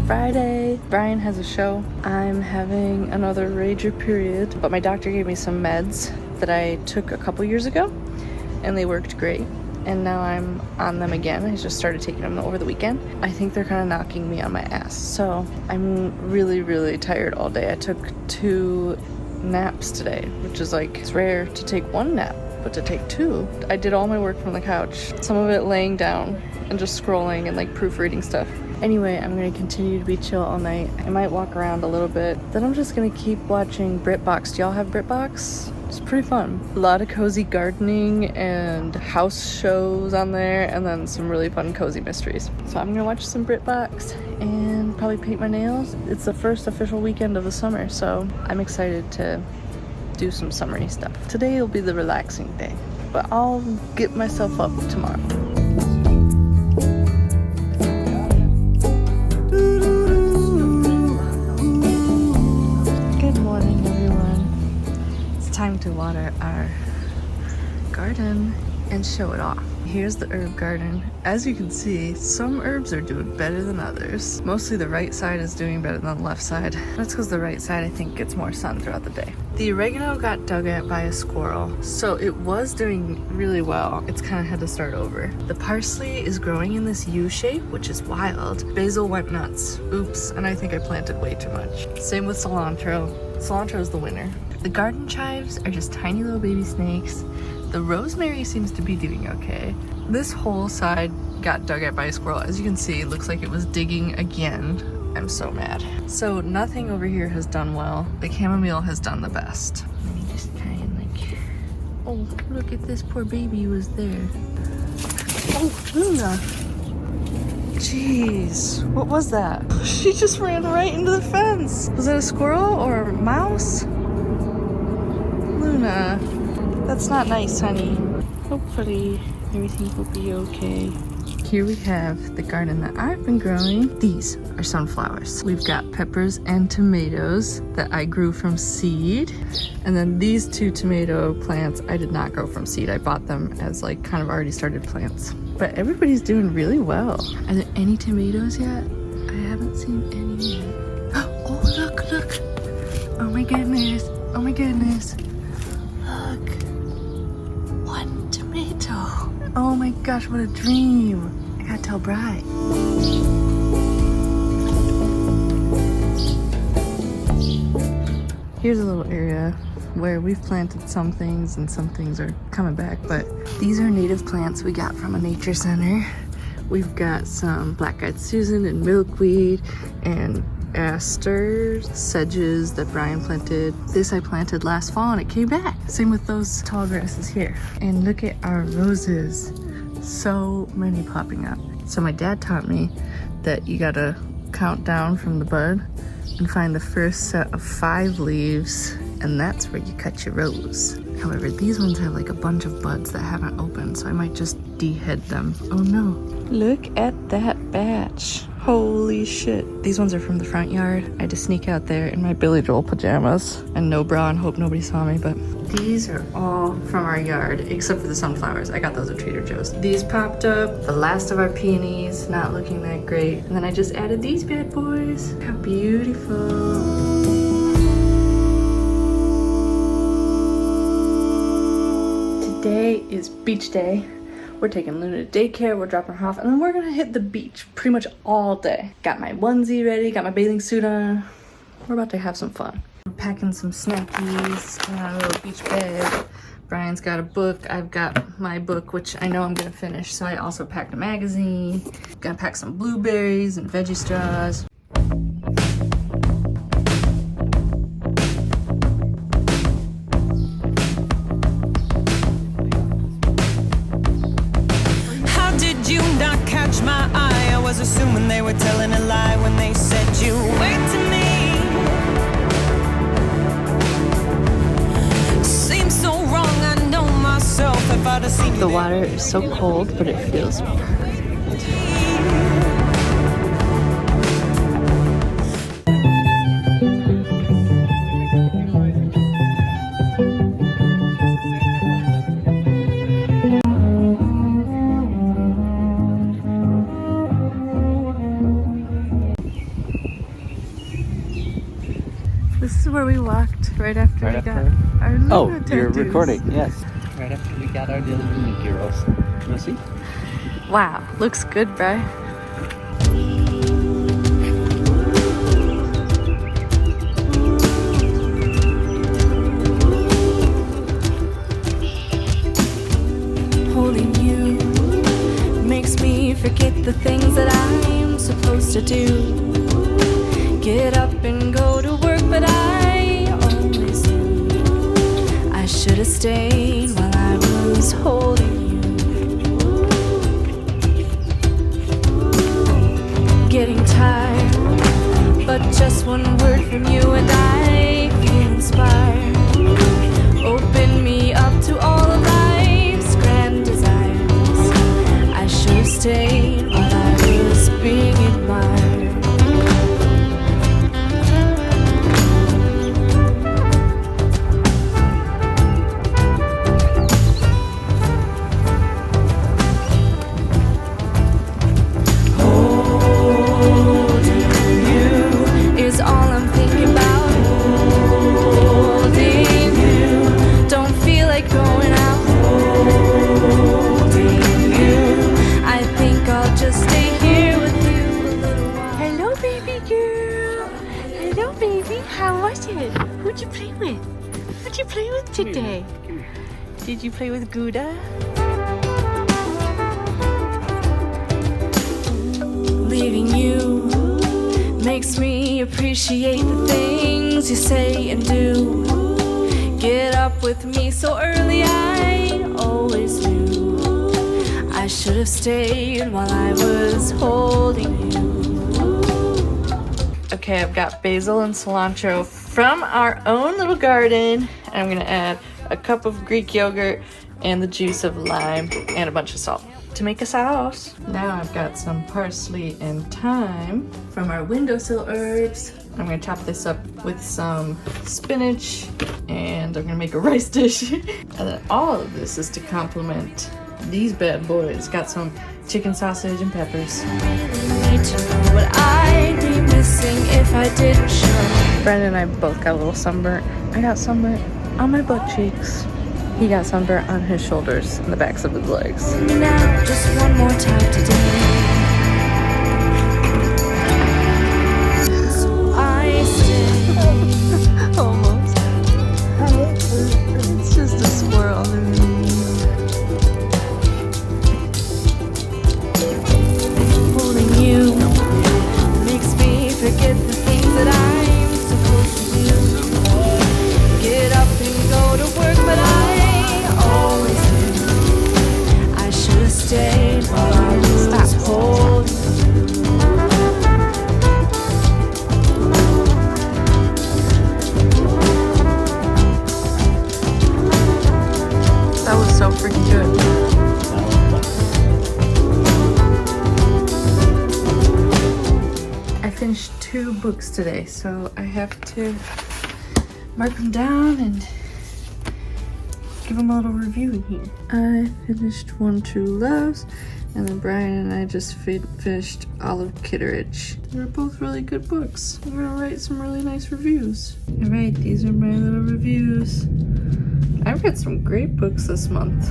Friday, Brian has a show. I'm having another rager period, but my doctor gave me some meds that I took a couple years ago and they worked great. And now I'm on them again. I just started taking them over the weekend. I think they're kind of knocking me on my ass. So I'm really, really tired all day. I took 2 naps today, which is like, it's rare to take 1 nap, but to take 2. I did all my work from the couch, some of it laying down and just scrolling and like proofreading stuff. Anyway, I'm gonna continue to be chill all night. I might walk around a little bit. Then I'm just gonna keep watching BritBox. Do y'all have BritBox? It's pretty fun. A lot of cozy gardening and house shows on there, and then some really fun cozy mysteries. So I'm gonna watch some BritBox and probably paint my nails. It's the first official weekend of the summer, so I'm excited to do some summery stuff. Today will be the relaxing day, but I'll get myself up tomorrow. Time to water our garden and show it off. Here's the herb garden. As you can see, some herbs are doing better than others. Mostly the right side is doing better than the left side. That's because the right side, I think, gets more sun throughout the day. The oregano got dug at by a squirrel, so it was doing really well. It's kind of had to start over. The parsley is growing in this U shape, which is wild. Basil went nuts. Oops, and I think I planted way too much. Same with cilantro. Cilantro is the winner. The garden chives are just tiny little baby snakes. The rosemary seems to be doing okay. This whole side got dug at by a squirrel. As you can see, it looks like it was digging again. I'm so mad. So nothing over here has done well. The chamomile has done the best. Let me just try and like, oh, look at this poor baby was there. Oh, Luna. Jeez, what was that? She just ran right into the fence. Was it a squirrel or a mouse? Luna, that's not nice, honey. Hopefully everything will be okay. Here we have the garden that I've been growing. These are sunflowers. We've got peppers and tomatoes that I grew from seed. And then these 2 tomato plants I did not grow from seed. I bought them as like kind of already started plants. But everybody's doing really well. Are there any tomatoes yet? I haven't seen any yet. Oh, look, look. Oh my goodness. Oh my goodness. Look. 1 tomato. Oh my gosh, what a dream. I gotta tell Bri. Here's a little area where we've planted some things and some things are coming back, but these are native plants we got from a nature center. We've got some black-eyed Susan and milkweed and asters, sedges that Brian planted. This I planted last fall and it came back. Same with those tall grasses here. And look at our roses. So many popping up. So my dad taught me that you gotta count down from the bud and find the first set of 5 leaves, and that's where you cut your rose. However, these ones have like a bunch of buds that haven't opened, so I might just dehead them. Oh no. Look at that batch. Holy shit. These ones are from the front yard. I had to sneak out there in my Billy Joel pajamas and no bra and hope nobody saw me, but these are all from our yard except for the sunflowers. I got those at Trader Joe's. These popped up, the last of our peonies, not looking that great. And then I just added these bad boys. How beautiful. Today is beach day. We're taking Luna to daycare, we're dropping her off, and then we're gonna hit the beach pretty much all day. Got my onesie ready, got my bathing suit on. We're about to have some fun. We're packing some snackies in our little beach bag. Brian's got a book, I've got my book, which I know I'm gonna finish, so I also packed a magazine. Gonna pack some blueberries and veggie straws. My eye, I was assuming they were telling a lie when they said you wait to me. seen you The there. water is so cold, but it feels perfect. This is where we walked right after we got our Luna Oh, tattoos. you're recording, yes. Right after we got our little Luna girls. You wanna see? Wow, looks good, Bri. Holding you makes me forget the things that I'm supposed to do. Get up and go to work, but I always knew I should have stayed while I was holding you. Getting tired, but just one word from you and I feel inspired. Open me up to all of life's grand desires. I should have stayed while I was being admired. Is all I'm thinking about. Holding you, don't feel like going out. Holding you, I think I'll just stay here with you a little while. Hello, baby girl. Hello, baby. How was it? Who'd you play with? Who'd you play with today? Did you play with Gouda? Leaving you makes me appreciate the things you say and do. Get up with me so early, I always knew I should have stayed while I was holding you. Okay, I've got basil and cilantro from our own little garden. And I'm gonna add a cup of Greek yogurt and the juice of lime and a bunch of salt to make a sauce. Now I've got some parsley and thyme from our windowsill herbs. I'm gonna chop this up with some spinach and I'm gonna make a rice dish. And then all of this is to complement these bad boys. Got some chicken sausage and peppers. Need to know what I'd be missing if I didn't show. Brandon and I both got a little sunburnt. I got sunburnt on my butt cheeks. He got sunburnt on his shoulders and the backs of his legs. Now, just one more time today. So I stay. Almost. It's just a squirrel underneath. Holding you makes me forget the things that I'm supposed to do. Get up and go to work, but I always knew I should have stayed while I was holding That was so freaking good. I finished 2 books today, so I have to mark them down and give them a little review in here. I finished One True Loves, and then Brian and I just finished Olive Kitteridge. They're both really good books. I'm gonna write some really nice reviews. Alright, these are my little reviews. I've read some great books this month.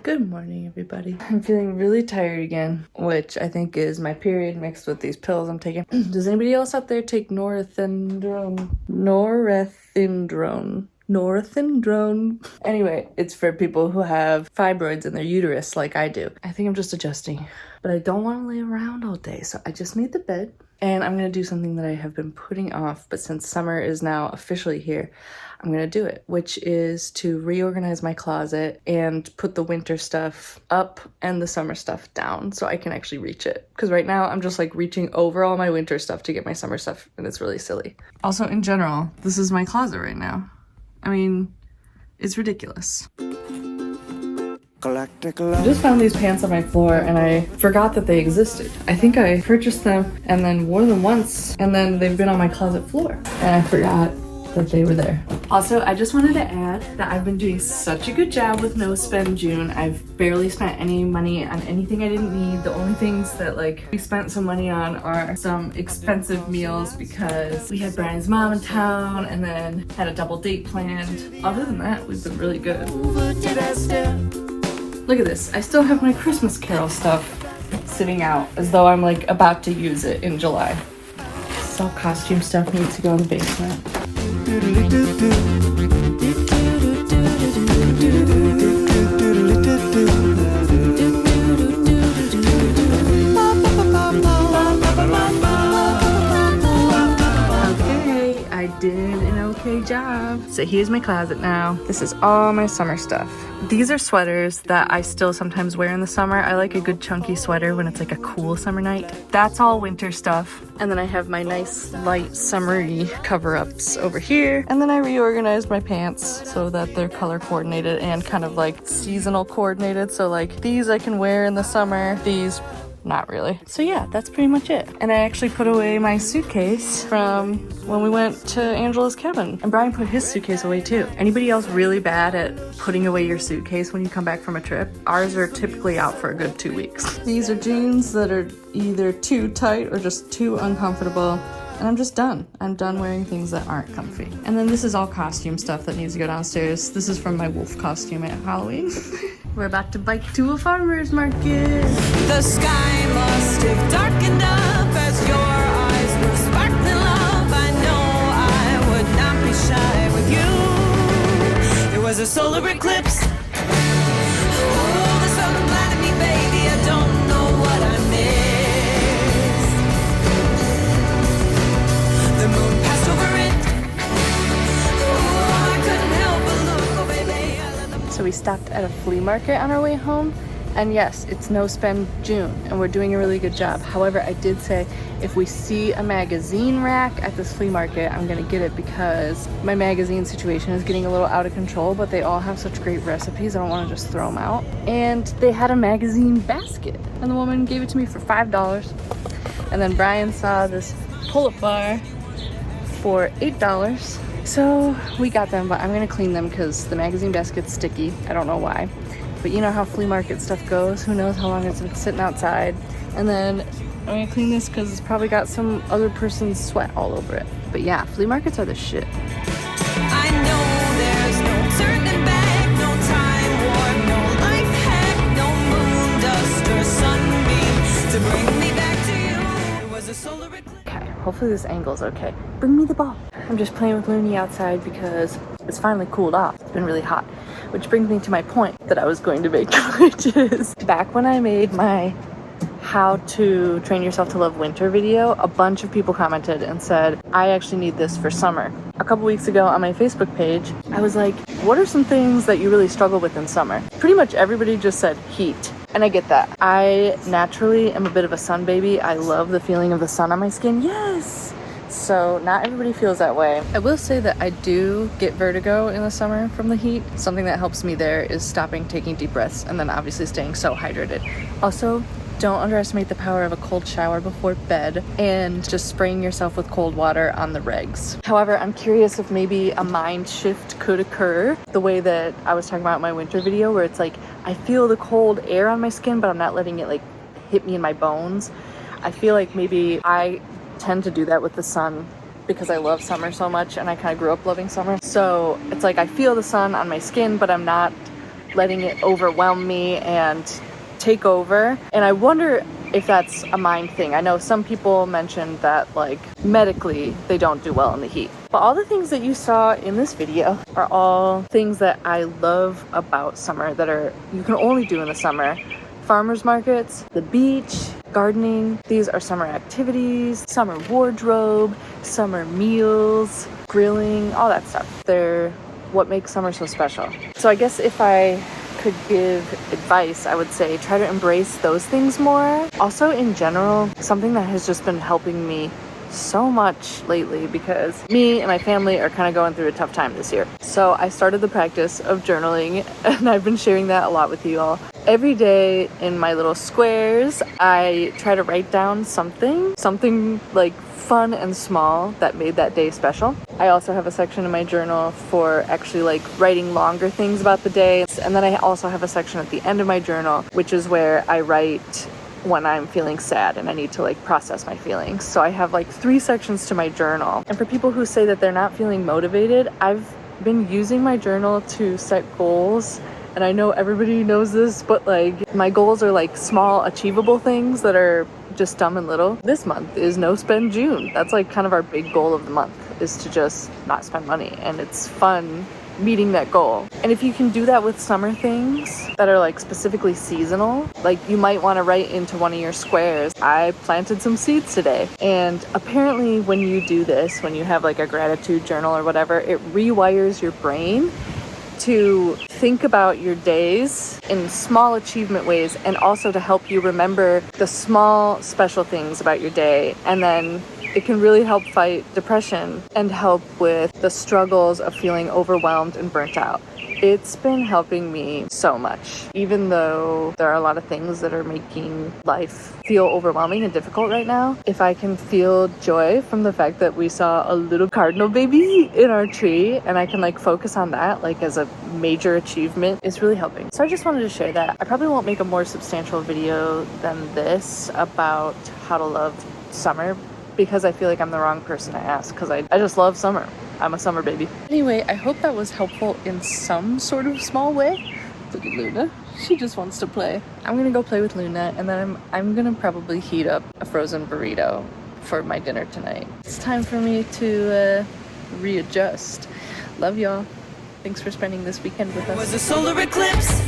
Good morning, everybody. I'm feeling really tired again, which I think is my period mixed with these pills I'm taking. Does anybody else out there take norethindrone? Norethindrone. Northindrone. Anyway, it's for people who have fibroids in their uterus like I do. I think I'm just adjusting, but I don't want to lay around all day, so I just made the bed. And I'm gonna do something that I have been putting off, but since summer is now officially here, I'm gonna do it, which is to reorganize my closet and put the winter stuff up and the summer stuff down so I can actually reach it. Because right now I'm just like reaching over all my winter stuff to get my summer stuff, and it's really silly. Also, in general, this is my closet right now. I mean, it's ridiculous. I just found these pants on my floor and I forgot that they existed. I think I purchased them and then wore them once, and then they've been on my closet floor and I forgot that they were there. Also, I just wanted to add that I've been doing such a good job with no spend June. I've barely spent any money on anything I didn't need. The only things that like we spent some money on are some expensive meals because we had Brian's mom in town and then had a double date planned. Other than that, we've been really good. Look at this. I still have my Christmas Carol stuff sitting out as though I'm like about to use it in July. This all costume stuff needs to go in the basement. Okay, I did an okay job. So here's my closet now. This is all my summer stuff. These are sweaters that I still sometimes wear in the summer. I like a good chunky sweater when it's like a cool summer night. That's all winter stuff. And then I have my nice light summery cover-ups over here. And then I reorganized my pants so that they're color coordinated and kind of like seasonal coordinated. So like these I can wear in the summer, these not really. So yeah, that's pretty much it. And I actually put away my suitcase from when we went to Angela's cabin. And Brian put his suitcase away too. Anybody else really bad at putting away your suitcase when you come back from a trip? Ours are typically out for a good 2 weeks. These are jeans that are either too tight or just too uncomfortable. And I'm just done. I'm done wearing things that aren't comfy. And then this is all costume stuff that needs to go downstairs. This is from my wolf costume at Halloween. We're about to bike to a farmer's market. The sky must have darkened up as your eyes were sparkling love. I know I would not be shy with you. It was a solar eclipse. Oh, the sun blinded me, baby. I don't know what I missed. The moon passed over it. Oh, I couldn't help but look. Oh, baby, I love the So we stopped at a flea market on our way home. And yes, it's no spend June and we're doing a really good job. However, I did say if we see a magazine rack at this flea market, I'm gonna get it because my magazine situation is getting a little out of control, but they all have such great recipes. I don't wanna just throw them out. And they had a magazine basket and the woman gave it to me for $5. And then Brian saw this pull-up bar for $8. So we got them, but I'm gonna clean them because the magazine basket's sticky. I don't know why. But you know how flea market stuff goes. Who knows how long it's been sitting outside. And then I'm gonna clean this because it's probably got some other person's sweat all over it. But yeah, flea markets are the shit. I know there's no turning back, no time warp, no life hack, no moon dust or sunbeam to bring me back to you. It was a solar eclipse. Okay, hopefully this angle's okay. Bring me the ball. I'm just playing with Looney outside because it's finally cooled off. It's been really hot. Which brings me to my point that I was going to make, which is back when I made my how to train yourself to love winter video, a bunch of people commented and said, I actually need this for summer. A couple weeks ago on my Facebook page, I was like, what are some things that you really struggle with in summer? Pretty much everybody just said heat. And I get that. I naturally am a bit of a sun baby. I love the feeling of the sun on my skin. Yes! So not everybody feels that way. I will say that I do get vertigo in the summer from the heat. Something that helps me there is stopping, taking deep breaths, and then obviously staying so hydrated. Also, don't underestimate the power of a cold shower before bed and just spraying yourself with cold water on the regs. However, I'm curious if maybe a mind shift could occur the way that I was talking about in my winter video, where it's like I feel the cold air on my skin, but I'm not letting it like hit me in my bones. I feel like maybe I tend to do that with the sun because I love summer so much and I kind of grew up loving summer. So it's like I feel the sun on my skin, but I'm not letting it overwhelm me and take over. And I wonder if that's a mind thing. I know some people mentioned that like medically they don't do well in the heat. But all the things that you saw in this video are all things that I love about summer that are you can only do in the summer. Farmers markets, the beach, gardening. These are summer activities, summer wardrobe, summer meals, grilling, all that stuff. They're what makes summer so special. So I guess if I could give advice, I would say try to embrace those things more. Also, in general, something that has just been helping me so much lately, because me and my family are kind of going through a tough time this year. So I started the practice of journaling, and I've been sharing that a lot with you all. Every day in my little squares, I try to write down something like fun and small that made that day special. I also have a section in my journal for actually like writing longer things about the day. And then I also have a section at the end of my journal, which is where I write when I'm feeling sad and I need to like process my feelings. So I have like 3 sections to my journal. And for people who say that they're not feeling motivated, I've been using my journal to set goals. And I know everybody knows this, but like my goals are like small achievable things that are just dumb and little. This month is no spend June. That's like kind of our big goal of the month, is to just not spend money. And it's fun meeting that goal. And if you can do that with summer things that are like specifically seasonal, like you might want to write into one of your squares, I planted some seeds today. And apparently when you do this, when you have like a gratitude journal or whatever, it rewires your brain to think about your days in small achievement ways, and also to help you remember the small special things about your day. And then it can really help fight depression and help with the struggles of feeling overwhelmed and burnt out. It's been helping me so much, even though there are a lot of things that are making life feel overwhelming and difficult right now. If I can feel joy from the fact that we saw a little cardinal baby in our tree, and I can like focus on that like as a major achievement, it's really helping. So I just wanted to share that. I probably won't make a more substantial video than this about how to love summer, because I feel like I'm the wrong person to ask, because I just love summer. I'm a summer baby. Anyway, I hope that was helpful in some sort of small way. Look at Luna. She just wants to play. I'm gonna go play with Luna, and then I'm gonna probably heat up a frozen burrito for my dinner tonight. It's time for me to readjust. Love y'all. Thanks for spending this weekend with us. Was a solar eclipse.